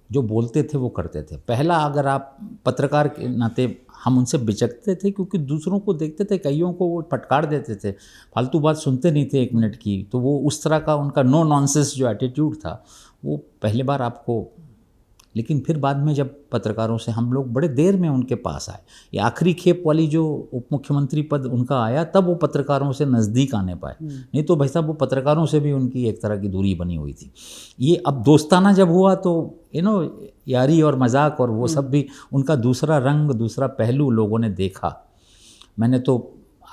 जो बोलते थे वो करते थे। पहला, अगर आप पत्रकार के नाते हम उनसे बिचकते थे क्योंकि दूसरों को देखते थे, कईयों को वो फटकार देते थे, फालतू बात सुनते नहीं थे 1 मिनट की, तो वो उस तरह का उनका नो नॉनसेंस जो एटीट्यूड था वो पहली बार आपको। लेकिन फिर बाद में जब पत्रकारों से हम लोग बड़े देर में उनके पास आए, ये आखिरी खेप वाली जो उप मुख्यमंत्री पद उनका आया तब वो पत्रकारों से नज़दीक आने पाए, नहीं तो भाई साहब वो पत्रकारों से भी उनकी एक तरह की दूरी बनी हुई थी। ये अब दोस्ताना जब हुआ तो यारी और मजाक और वो सब भी उनका दूसरा रंग, दूसरा पहलू लोगों ने देखा। मैंने तो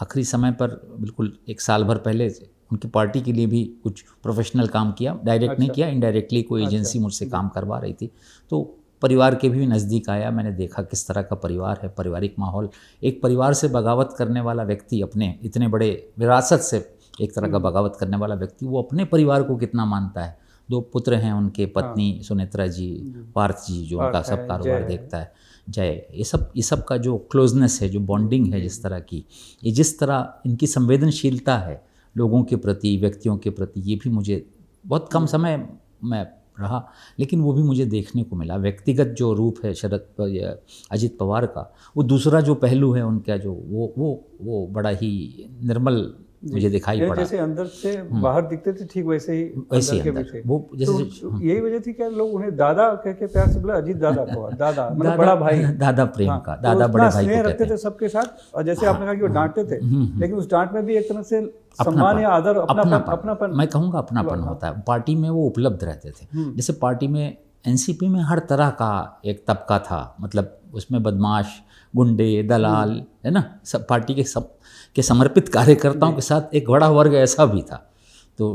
आखिरी समय पर बिल्कुल 1 साल भर पहले उनकी पार्टी के लिए भी कुछ प्रोफेशनल काम किया, डायरेक्ट नहीं किया, इनडायरेक्टली कोई एजेंसी मुझसे काम करवा रही थी, तो परिवार के भी नज़दीक आया। मैंने देखा किस तरह का परिवार है, पारिवारिक माहौल। एक परिवार से बगावत करने वाला व्यक्ति, अपने इतने बड़े विरासत से एक तरह का बगावत करने वाला व्यक्ति, वो अपने परिवार को कितना मानता है। 2 पुत्र हैं उनके, पत्नी सुनेत्रा जी, पार्थ जी जो उनका सब कारोबार देखता है, जय, ये सब का जो क्लोजनेस है, जो बॉन्डिंग है जिस तरह की, ये जिस तरह इनकी संवेदनशीलता है लोगों के प्रति, व्यक्तियों के प्रति, ये भी मुझे बहुत कम समय में रहा लेकिन वो भी मुझे देखने को मिला। व्यक्तिगत जो रूप है अजित पवार का, वो दूसरा जो पहलू है उनका, जो वो बड़ा ही निर्मल मुझे दिखाई पड़ा। जैसे अंदर से बाहर दिखते थे ठीक वैसे ही अंदर के भी थे। वो जैसे तो यही वजह थी क्या लोग उन्हें दादा कह के प्यार से बोला, अजित दादा पवार, दादा मतलब बड़ा भाई, दादा प्रेम का, दादा बड़े भाई को रखते थे सबके साथ। और जैसे आपने कहा कि वो डांटते थे, लेकिन उस डांट में भी एक तरह से सम्मान या आदर, अपनापन, मैं कहूँगा अपनापन होता है। पार्टी में वो उपलब्ध रहते थे। जैसे पार्टी में, एनसीपी में हर तरह का एक तबका था, मतलब उसमें बदमाश, गुंडे, दलाल, है ना, सब पार्टी के समर्पित कार्यकर्ताओं के साथ एक बड़ा वर्ग ऐसा भी था। तो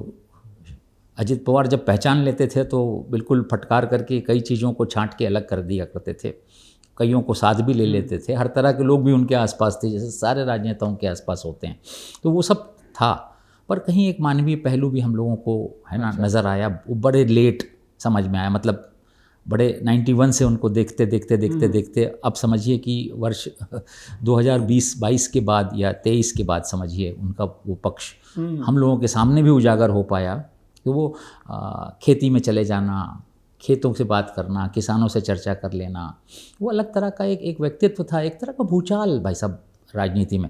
अजित पवार जब पहचान लेते थे तो बिल्कुल फटकार करके कई चीज़ों को छांट के अलग कर दिया करते थे, कईयों को साथ भी ले लेते थे। हर तरह के लोग भी उनके आसपास थे, जैसे सारे राजनेताओं के आसपास होते हैं, तो वो सब था। पर कहीं एक मानवीय पहलू भी हम लोगों को, है ना, नज़र आया। वो बड़े लेट समझ में आया, मतलब बड़े 91 से उनको देखते अब समझिए कि वर्ष 2020-22 के बाद या 23 के बाद समझिए उनका वो पक्ष हम लोगों के सामने भी उजागर हो पाया। तो वो खेती में चले जाना, खेतों से बात करना, किसानों से चर्चा कर लेना, वो अलग तरह का एक व्यक्तित्व था, एक तरह का भूचाल भाई साहब राजनीति में।